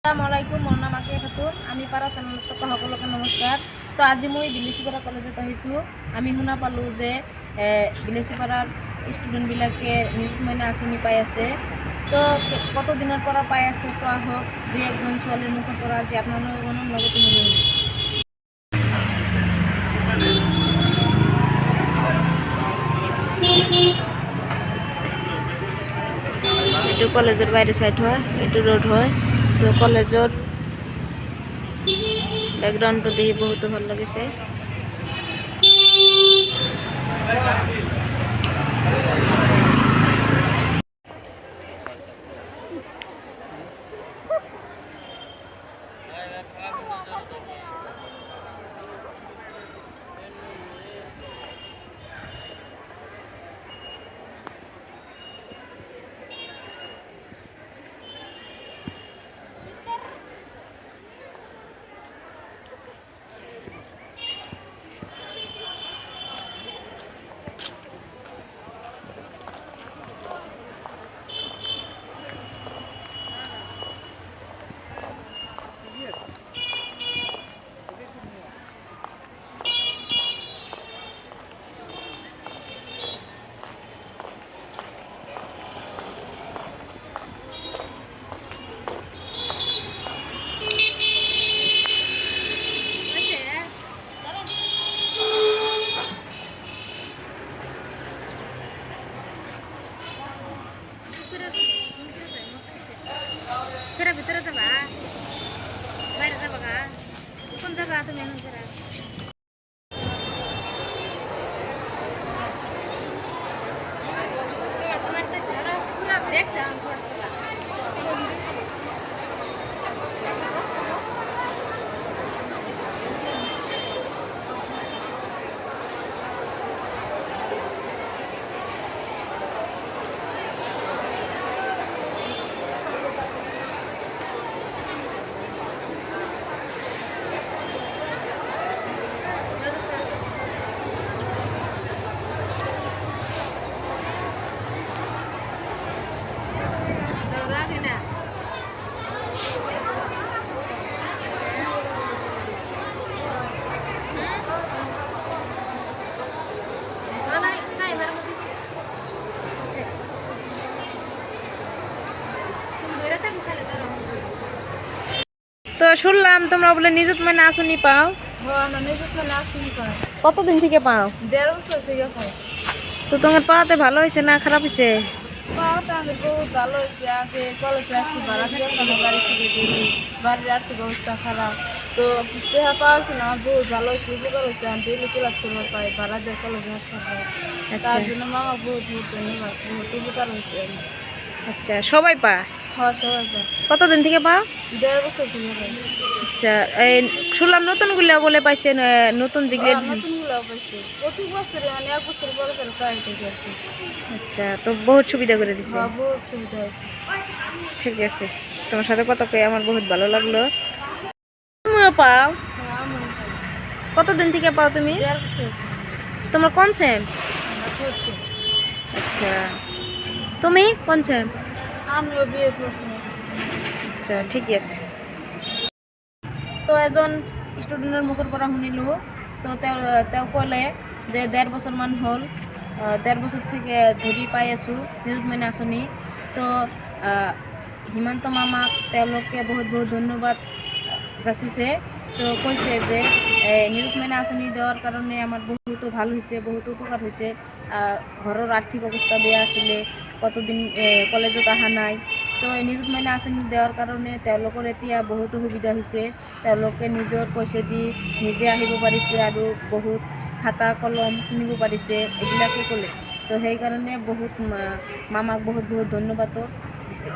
আসসালামাইকুম, মোৰ নাম আকিয়া খাতুন। আমি পাৰা চেনেলত থকা সকলোকে নমস্কাৰ। তো আজি মই বিলেচিপাৰা কলেজত আহিছোঁ। আমি শুনা পালোঁ যে বিলেচিপাৰাৰ ষ্টুডেণ্টবিলাকে নিযুত মইনা আঁচনি পাই আছে। তো কত দিনৰ পৰা পাই আছে, তো আহক দুই একজন ছোৱালীৰ মুখৰ পৰা আজি আপোনালোকৰ লগতে শুনি। এইটো কলেজৰ বাইরে সাইড হয়, এইটো রোড হয়। তো কলেজৰ ব্যাকগ্রাউন্ডটো দেখি বহুত ভাল লাগিছে। ভিতরে যাবা, বাইরে যাবা গা, কোন যাবা তুমি এখন যারা? তো শুনলাম তোমরা বলে নিযুত মইনা আঁচনি পাও। কতদিন থেকে পাও? 1.5 বছর থেকে পাই। তো তোমার পাওয়াতে ভালো হয়েছে না খারাপ হয়েছে? পাওয়াটা আগে বহুত ভালো হয়েছে। আগে কলেজে আসতে ভাড়া দিয়ে বাড়ি থেকে দিই, বাড়ির আর্থিক অবস্থা খারাপ। তো দেখা পাওয়াছে না, বহুত ভালো হয়েছে, উপকার হয়েছে। আমি ডেলি ক্লাস করবার পাই, ভাড়া দিয়ে কলেজে আসতে পাই। তার জন্য মামা বহুত বহুত ধন্যবাদ, বহুত উপকার হয়েছে। আচ্ছা, সবাই পায়? হ্যাঁ, সবাই পায়। কতদিন থেকে পাও? 1.5 বছর থেকে পাই। আচ্ছা, এই শুনলাম নতুন গুলো বলে পাইছে, নতুন যেগুলো। নতুনগুলো পাইছে প্রতি বছরে, মানে 1 বছর পরে পরে পাই থেকে আর কি। আচ্ছা, তো বহুত সুবিধা করে দিছে। হ্যাঁ, বহুত সুবিধা হয়েছে। ঠিক আছে, তোমার সাথে কথা কয়ে আমার বহুত ভালো লাগলো। তুমিও পাও? হ্যাঁ, আমি পাই। কতদিন থেকে পাও তুমি? 1.5 বছর। তোমার কোন সেম? আচ্ছা, তুমি কোন সেম? আমিও বিয়ে করছি। আচ্ছা, ঠিক আছে। তো এজন ষ্টুডেণ্টৰ মুখৰ পৰা শুনিলোঁ। তো তেওঁ ক'লে যে 1.5 বছৰমান হ'ল, 1.5 বছৰ থেকে ধৰি পাই আছোঁ নিযুত মইনা আঁচনি। তো হিমন্ত মামাক তেওঁলোকে বহুত বহুত ধন্যবাদ যাচিছে। তো কৈছে যে নিযুত মইনা আঁচনি দেওয়ার কারণে আমার বহুতো ভাল হয়েছে, বহুত উপকার হয়েছে। ঘৰৰ আর্থিক অবস্থা বেয়া আছিলে, কতদিন কলেজত অহা নাই। তো নিযুত মইনা আঁচনি দেওয়ার কারণে তেওঁলোকৰ এতিয়া বহুতো সুবিধা হৈছে। তেওঁলোকে নিজৰ পইচা দি নিজে আহিব পাৰিছে আৰু বহুত খাতা কলম কিনিব পাৰিছে, এইবিলাকে ক'লে। তো সেইকাৰণে বহুত মামাক বহুত বহুত ধন্যবাদো দিছে।